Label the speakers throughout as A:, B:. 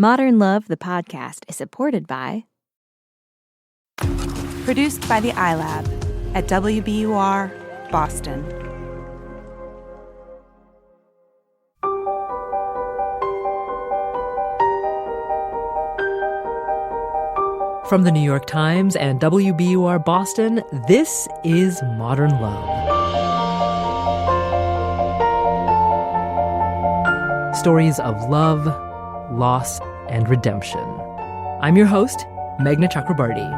A: Modern Love, the podcast, is supported by...
B: Produced by the iLab at WBUR, Boston.
C: From the New York Times and WBUR Boston, this is Modern Love. Stories of love, loss, and redemption. I'm your host, Meghna Chakrabarty.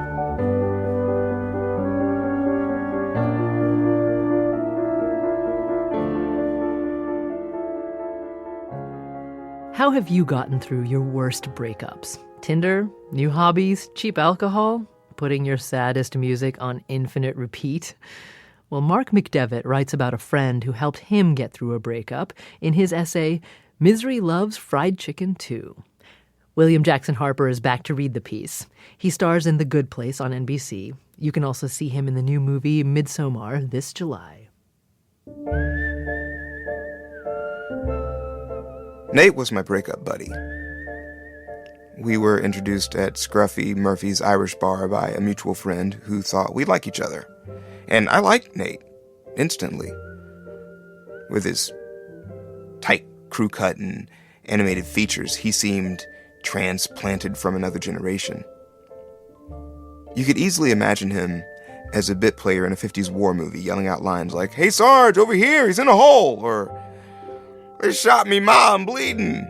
C: How have you gotten through your worst breakups? Tinder, new hobbies, cheap alcohol, putting your saddest music on infinite repeat? Well, Mark McDevitt writes about a friend who helped him get through a breakup in his essay, Misery Loves Fried Chicken Too. William Jackson Harper is back to read the piece. He stars in The Good Place on NBC. You can also see him in the new movie Midsommar this July.
D: Nate was my breakup buddy. We were introduced at Scruffy Murphy's Irish Bar by a mutual friend who thought we'd like each other. And I liked Nate, instantly. With his tight crew cut and animated features, he seemed transplanted from another generation. You could easily imagine him as a bit player in a 50s war movie, yelling out lines like, "Hey Sarge, over here, he's in a hole," or "They shot me, ma, I'm bleeding."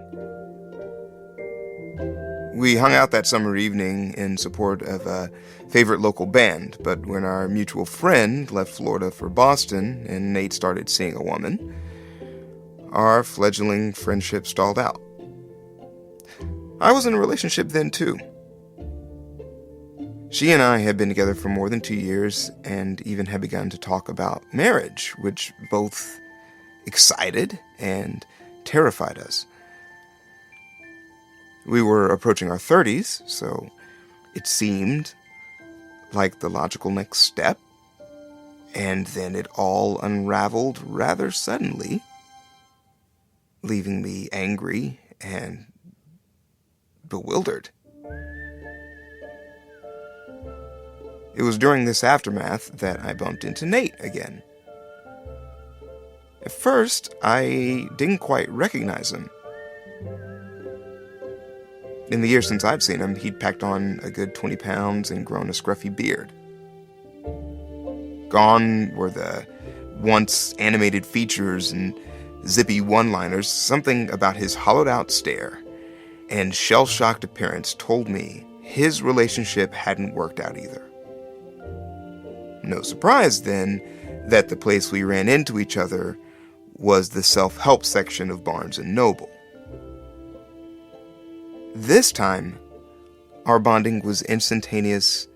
D: We hung out that summer evening in support of a favorite local band, but when our mutual friend left Florida for Boston and Nate started seeing a woman, our fledgling friendship stalled out. I was in a relationship then, too. She and I had been together for more than 2 years and even had begun to talk about marriage, which both excited and terrified us. We were approaching our 30s, so it seemed like the logical next step, and then it all unraveled rather suddenly, leaving me angry and bewildered. It was during this aftermath that I bumped into Nate again. At first, I didn't quite recognize him. In the years since I'd seen him, he'd packed on a good 20 pounds and grown a scruffy beard. Gone were the once animated features and zippy one-liners. Something about his hollowed-out stare and shell-shocked appearance told me his relationship hadn't worked out either. No surprise, then, that the place we ran into each other was the self-help section of Barnes & Noble. This time, our bonding was instantaneous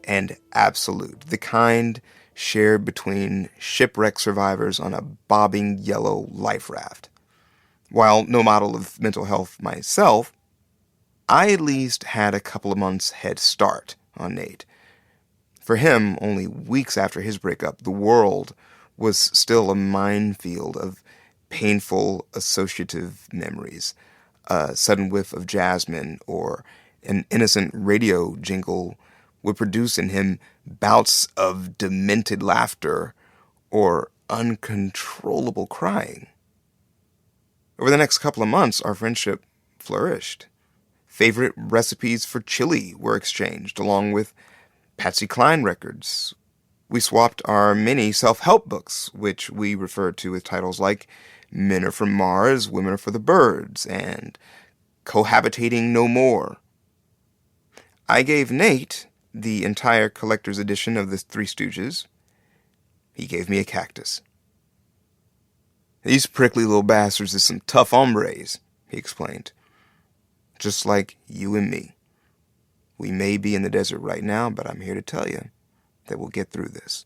D: and absolute, the kind shared between shipwreck survivors on a bobbing yellow life raft. While no model of mental health myself, I at least had a couple of months head start on Nate. For him, only weeks after his breakup, the world was still a minefield of painful associative memories. A sudden whiff of jasmine or an innocent radio jingle would produce in him bouts of demented laughter or uncontrollable crying. Over the next couple of months, our friendship flourished. Favorite recipes for chili were exchanged, along with Patsy Cline records. We swapped our mini self-help books, which we referred to with titles like Men Are From Mars, Women Are For the Birds, and Cohabitating No More. I gave Nate the entire collector's edition of the Three Stooges. He gave me a cactus. "These prickly little bastards is some tough hombres," he explained. "Just like you and me. We may be in the desert right now, but I'm here to tell you that we'll get through this."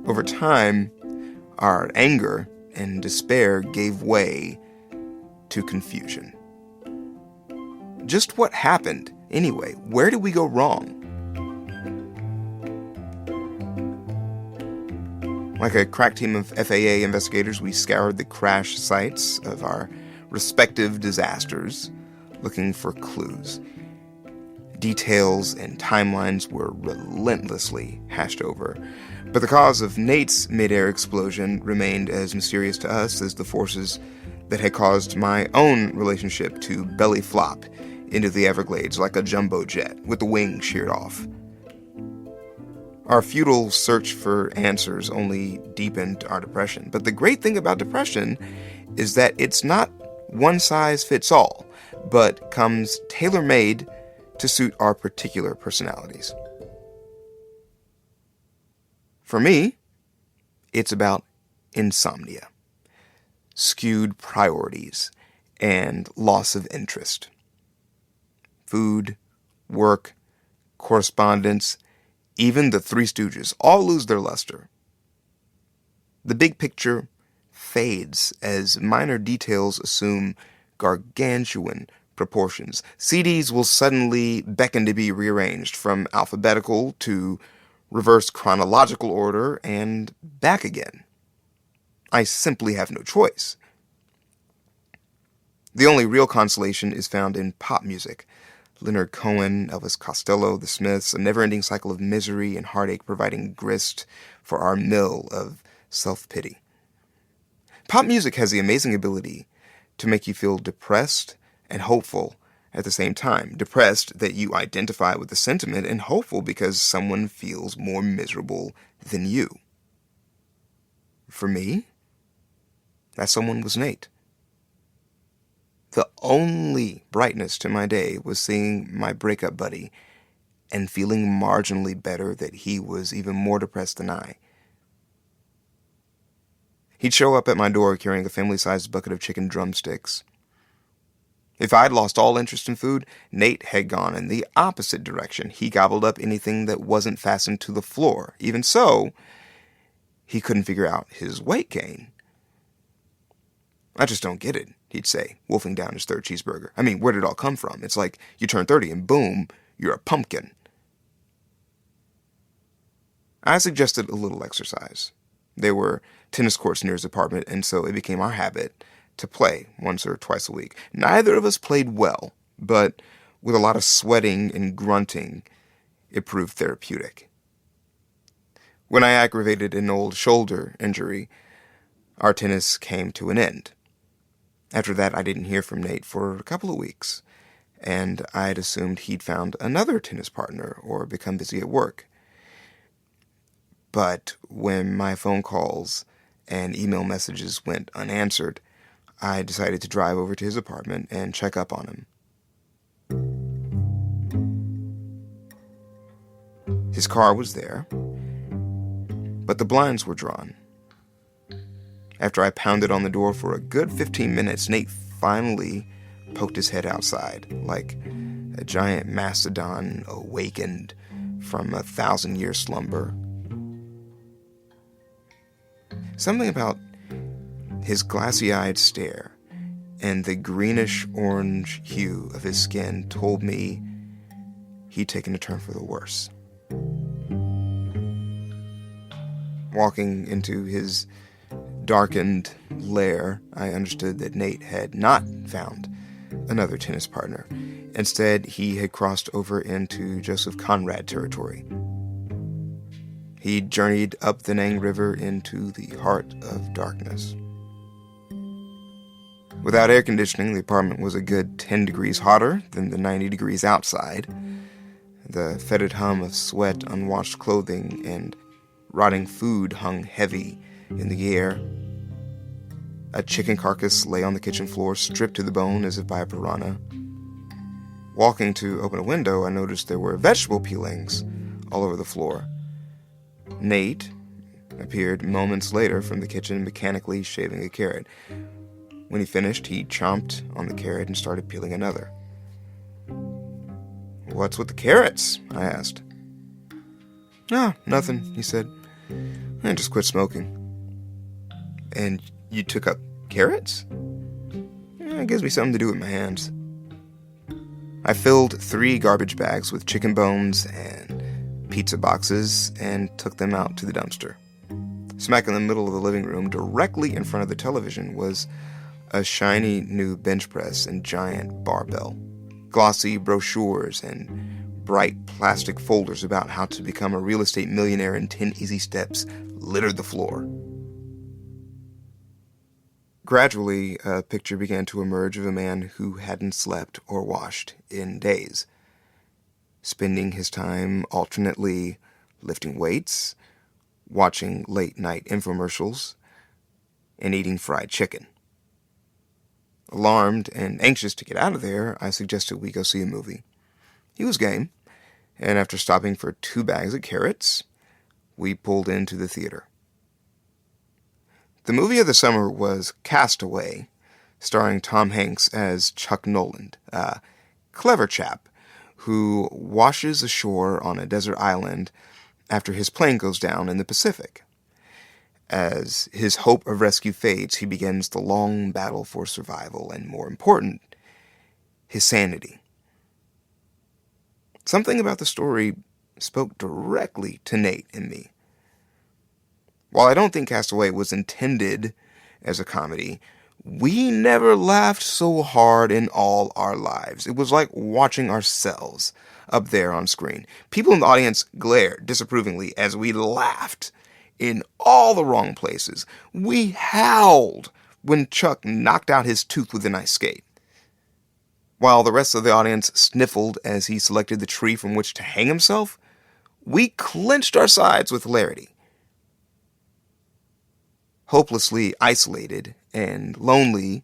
D: Over time, our anger and despair gave way to confusion. Just what happened anyway? Where did we go wrong? Like a crack team of FAA investigators, we scoured the crash sites of our respective disasters, looking for clues. Details and timelines were relentlessly hashed over, but the cause of Nate's mid-air explosion remained as mysterious to us as the forces that had caused my own relationship to belly flop into the Everglades like a jumbo jet with the wing sheared off. Our futile search for answers only deepened our depression. But the great thing about depression is that it's not one size fits all, but comes tailor-made to suit our particular personalities. For me, it's about insomnia, skewed priorities, and loss of interest. Food, work, correspondence, even the Three Stooges all lose their luster. The big picture fades as minor details assume gargantuan proportions. CDs will suddenly beckon to be rearranged from alphabetical to reverse chronological order and back again. I simply have no choice. The only real consolation is found in pop music. Leonard Cohen, Elvis Costello, The Smiths, a never-ending cycle of misery and heartache providing grist for our mill of self-pity. Pop music has the amazing ability to make you feel depressed and hopeful at the same time. Depressed that you identify with the sentiment, and hopeful because someone feels more miserable than you. For me, that someone was Nate. The only brightness to my day was seeing my breakup buddy and feeling marginally better that he was even more depressed than I. He'd show up at my door carrying a family-sized bucket of chicken drumsticks. If I'd lost all interest in food, Nate had gone in the opposite direction. He gobbled up anything that wasn't fastened to the floor. Even so, he couldn't figure out his weight gain. I just don't get it, he'd say, wolfing down his third cheeseburger. I mean, where did it all come from? It's like you turn 30 and boom, you're a pumpkin. I suggested a little exercise. There were tennis courts near his apartment, and so it became our habit to play once or twice a week. Neither of us played well, but with a lot of sweating and grunting, it proved therapeutic. When I aggravated an old shoulder injury, our tennis came to an end. After that, I didn't hear from Nate for a couple of weeks, and I'd assumed he'd found another tennis partner or become busy at work. But when my phone calls and email messages went unanswered, I decided to drive over to his apartment and check up on him. His car was there, but the blinds were drawn. After I pounded on the door for a good 15 minutes, Nate finally poked his head outside, like a giant mastodon awakened from a 1,000-year slumber. Something about his glassy-eyed stare and the greenish-orange hue of his skin told me he'd taken a turn for the worse. Walking into his darkened lair, I understood that Nate had not found another tennis partner. Instead, he had crossed over into Joseph Conrad territory. He journeyed up the Nang River into the heart of darkness. Without air conditioning, the apartment was a good 10 degrees hotter than the 90 degrees outside. The fetid hum of sweat, unwashed clothing, and rotting food hung heavy in the air. A chicken carcass lay on the kitchen floor, stripped to the bone as if by a piranha. Walking to open a window, I noticed there were vegetable peelings all over the floor. Nate appeared moments later from the kitchen, mechanically shaving a carrot. When he finished, he chomped on the carrot and started peeling another. "What's with the carrots?" I asked. "Oh, nothing," he said. "I just quit smoking." "And you took up carrots?" "It gives me something to do with my hands." I filled 3 garbage bags with chicken bones and pizza boxes and took them out to the dumpster. Smack in the middle of the living room, directly in front of the television, was a shiny new bench press and giant barbell. Glossy brochures and bright plastic folders about how to become a real estate millionaire in 10 easy steps littered the floor. Gradually, a picture began to emerge of a man who hadn't slept or washed in days, spending his time alternately lifting weights, watching late-night infomercials, and eating fried chicken. Alarmed and anxious to get out of there, I suggested we go see a movie. He was game, and after stopping for 2 bags of carrots, we pulled into the theater. The movie of the summer was Castaway, starring Tom Hanks as Chuck Noland, a clever chap who washes ashore on a desert island after his plane goes down in the Pacific. As his hope of rescue fades, he begins the long battle for survival and, more important, his sanity. Something about the story spoke directly to Nate and me. While I don't think Castaway was intended as a comedy, we never laughed so hard in all our lives. It was like watching ourselves up there on screen. People in the audience glared disapprovingly as we laughed in all the wrong places. We howled when Chuck knocked out his tooth with an ice skate, while the rest of the audience sniffled as he selected the tree from which to hang himself. We clenched our sides with hilarity. Hopelessly isolated and lonely,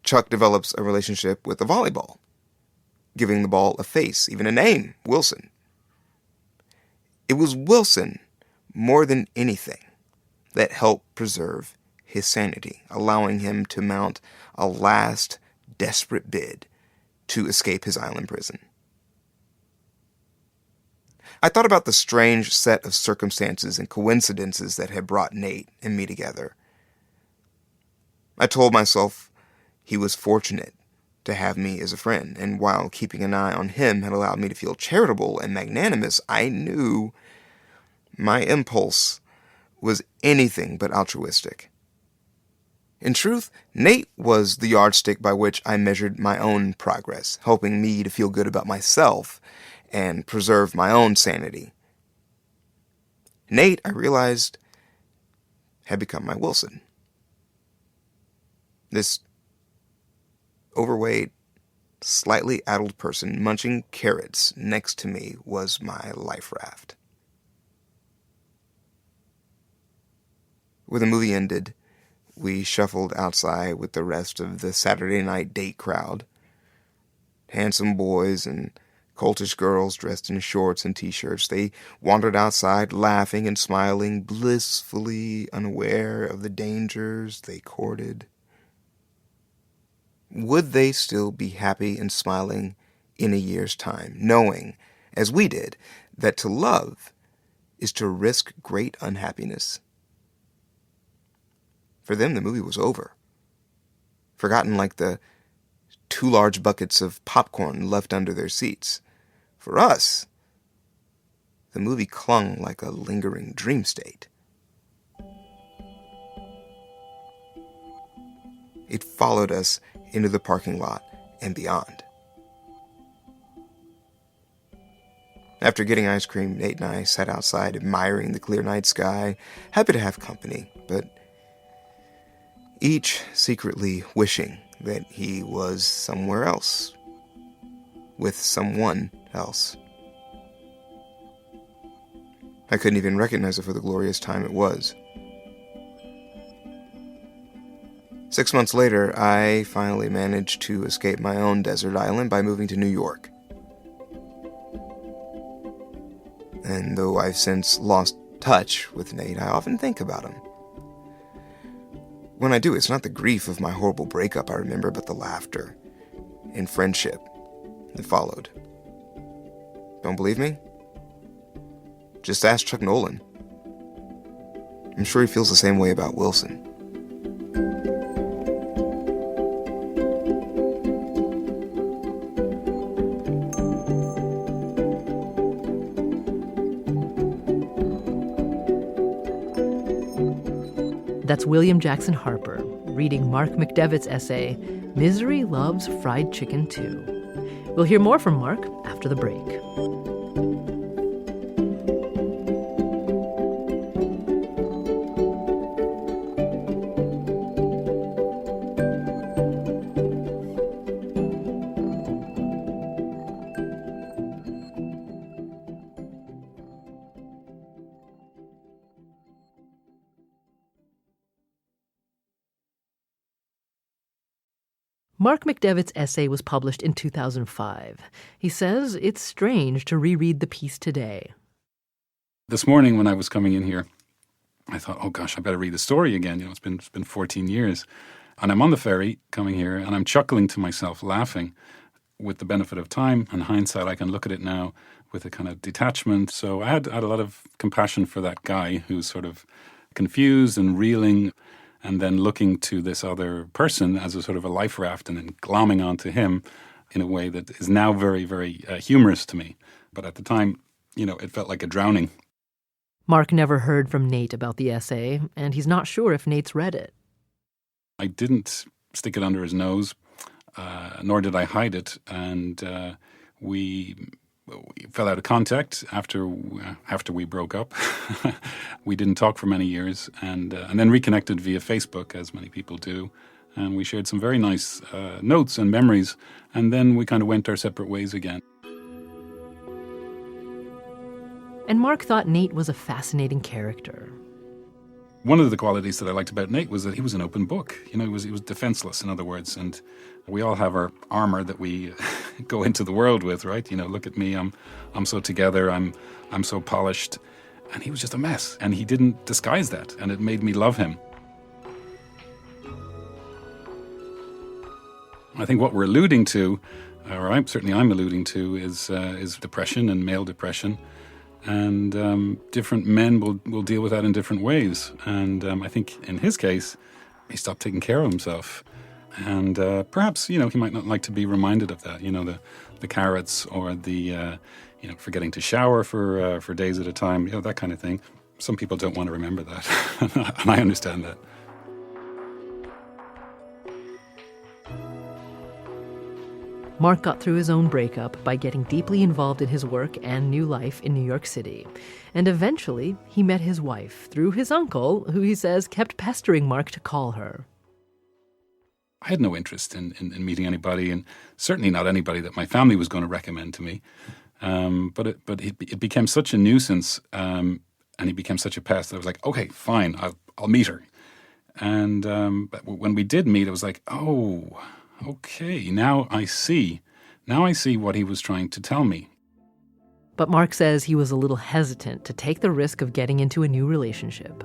D: Chuck develops a relationship with a volleyball, giving the ball a face, even a name, Wilson. It was Wilson, more than anything, that helped preserve his sanity, allowing him to mount a last desperate bid to escape his island prison. I thought about the strange set of circumstances and coincidences that had brought Nate and me together. I told myself he was fortunate to have me as a friend, and while keeping an eye on him had allowed me to feel charitable and magnanimous, I knew my impulse was anything but altruistic. In truth, Nate was the yardstick by which I measured my own progress, helping me to feel good about myself and preserve my own sanity. Nate, I realized, had become my Wilson. This overweight, slightly addled person munching carrots next to me was my life raft. When the movie ended, we shuffled outside with the rest of the Saturday night date crowd. Handsome boys and coltish girls dressed in shorts and t-shirts. They wandered outside, laughing and smiling, blissfully unaware of the dangers they courted. Would they still be happy and smiling in a year's time, knowing, as we did, that to love is to risk great unhappiness? For them, the movie was over, forgotten like the 2 large buckets of popcorn left under their seats. For us, the movie clung like a lingering dream state. It followed us into the parking lot and beyond. After getting ice cream, Nate and I sat outside admiring the clear night sky, happy to have company, but each secretly wishing that he was somewhere else, with someone else. I couldn't even recognize it for the glorious time it was. 6 months later, I finally managed to escape my own desert island by moving to New York. And though I've since lost touch with Nate, I often think about him. When I do, it's not the grief of my horrible breakup I remember, but the laughter and friendship that followed. Don't believe me? Just ask Chuck Noland. I'm sure he feels the same way about Wilson.
C: That's William Jackson Harper reading Mark McDevitt's essay, Misery Loves Fried Chicken Too. We'll hear more from Mark after the break. Mark McDevitt's essay was published in 2005. He says it's strange to reread the piece today.
E: This morning when I was coming in here, I thought, oh gosh, I better read the story again. It's been 14 years. And I'm on the ferry coming here and I'm chuckling to myself, laughing. With the benefit of time and hindsight, I can look at it now with a kind of detachment. So I had a lot of compassion for that guy who's sort of confused and reeling, and then looking to this other person as a sort of a life raft and then glomming onto him in a way that is now very, very humorous to me. But at the time, it felt like a drowning.
C: Mark never heard from Nate about the essay, and he's not sure if Nate's read it.
E: I didn't stick it under his nose, nor did I hide it, and we fell out of contact after we broke up. We didn't talk for many years, and then reconnected via Facebook, as many people do. And we shared some very nice notes and memories, and then we kind of went our separate ways again.
C: And Mark thought Nate was a fascinating character.
E: One of the qualities that I liked about Nate was that he was an open book. He was defenseless, in other words, and we all have our armor that we go into the world with, right? Look at me, I'm so together, I'm so polished, and he was just a mess, and he didn't disguise that, and it made me love him. I think what we're alluding to, or I'm alluding to, is depression and male depression. And different men will deal with that in different ways. And I think in his case, he stopped taking care of himself. And perhaps, he might not like to be reminded of that, the carrots or the, forgetting to shower for days at a time, that kind of thing. Some people don't want to remember that. And I understand that.
C: Mark got through his own breakup by getting deeply involved in his work and new life in New York City. And eventually, he met his wife through his uncle, who he says kept pestering Mark to call her.
E: I had no interest in meeting anybody, and certainly not anybody that my family was going to recommend to me. But it became such a nuisance, and he became such a pest that I was like, okay, fine, I'll meet her. And but when we did meet, it was like, oh, okay, now I see what he was trying to tell me.
C: But Mark says he was a little hesitant to take the risk of getting into a new relationship.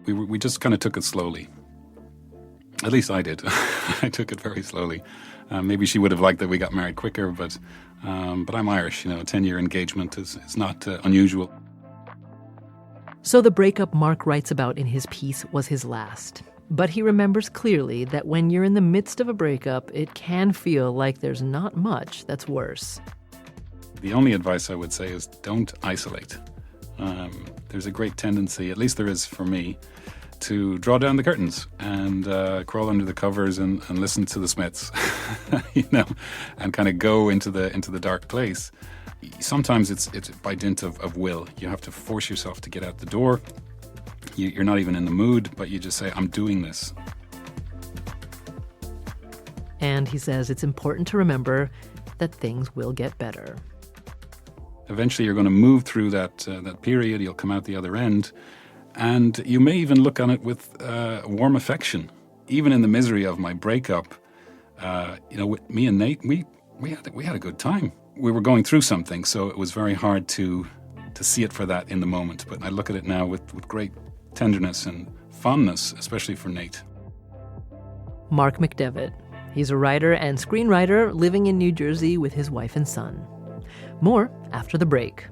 E: We just kind of took it slowly. At least I did. I took it very slowly. Maybe she would have liked that we got married quicker, but I'm Irish. A 10-year engagement is not unusual.
C: So the breakup Mark writes about in his piece was his last. But he remembers clearly that when you're in the midst of a breakup, it can feel like there's not much that's worse.
E: The only advice I would say is don't isolate. There's a great tendency, at least there is for me, to draw down the curtains and crawl under the covers and listen to the Smiths, and kind of go into the dark place. Sometimes it's by dint of will. You have to force yourself to get out the door. You're not even in the mood, but you just say, I'm doing this.
C: And he says it's important to remember that things will get better.
E: Eventually you're going to move through that period, you'll come out the other end, and you may even look on it with warm affection. Even in the misery of my breakup, with me and Nate, we had a good time. We were going through something, so it was very hard to see it for that in the moment. But I look at it now with great tenderness and fondness, especially for Nate.
C: Mark McDevitt. He's a writer and screenwriter living in New Jersey with his wife and son. More after the break.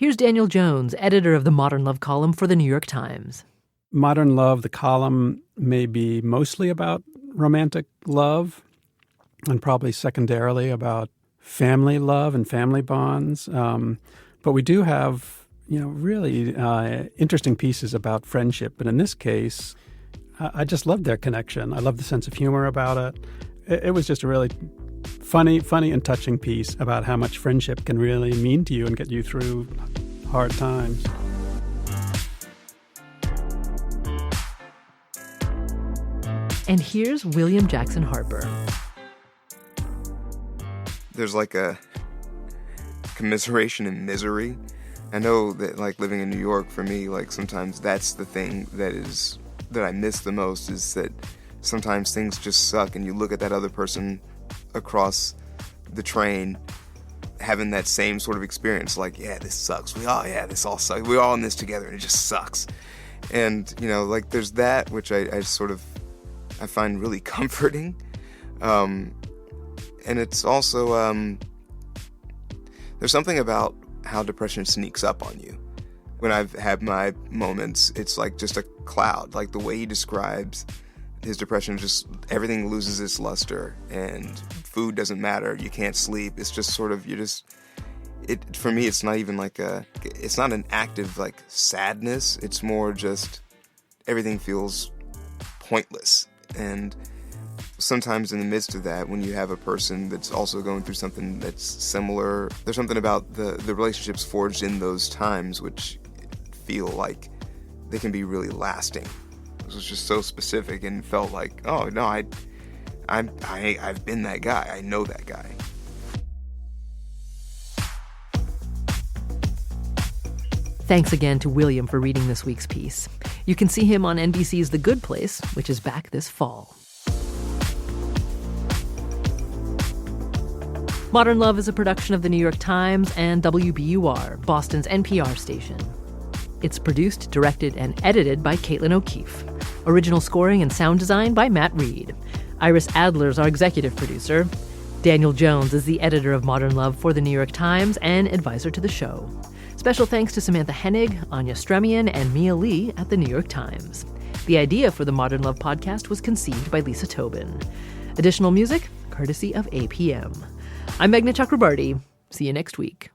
C: Here's Daniel Jones, editor of the Modern Love column for the New York Times.
F: Modern Love, the column, may be mostly about romantic love and probably secondarily about family love and family bonds. But we do have, really interesting pieces about friendship. But in this case, I just loved their connection. I love the sense of humor about it. It was just a really funny and touching piece about how much friendship can really mean to you and get you through hard times.
C: And here's William Jackson Harper.
D: There's like a commiseration in misery. I know that living in New York, for me, sometimes that's the thing that I miss the most, is that sometimes things just suck and you look at that other person across the train having that same sort of experience, this sucks. This all sucks. We're all in this together and it just sucks. And, there's that, which I find really comforting. And it's also, there's something about how depression sneaks up on you. When I've had my moments, it's like just a cloud. The way he describes his depression, just everything loses its luster and food doesn't matter. You can't sleep. It's just sort of, for me, it's not even it's not an active sadness. It's more just everything feels pointless. And sometimes in the midst of that, when you have a person that's also going through something that's similar, there's something about the relationships forged in those times which feel like they can be really lasting. It was just so specific and felt like, oh no, I've been that guy. I know that guy.
C: Thanks again to William for reading this week's piece. You can see him on NBC's The Good Place, which is back this fall. Modern Love is a production of the New York Times and WBUR, Boston's NPR station. It's produced, directed, and edited by Caitlin O'Keefe. Original scoring and sound design by Matt Reed. Iris Adler's our executive producer. Daniel Jones is the editor of Modern Love for the New York Times and advisor to the show. Special thanks to Samantha Hennig, Anya Stremian, and Mia Lee at the New York Times. The idea for the Modern Love podcast was conceived by Lisa Tobin. Additional music, courtesy of APM. I'm Meghna Chakrabarti. See you next week.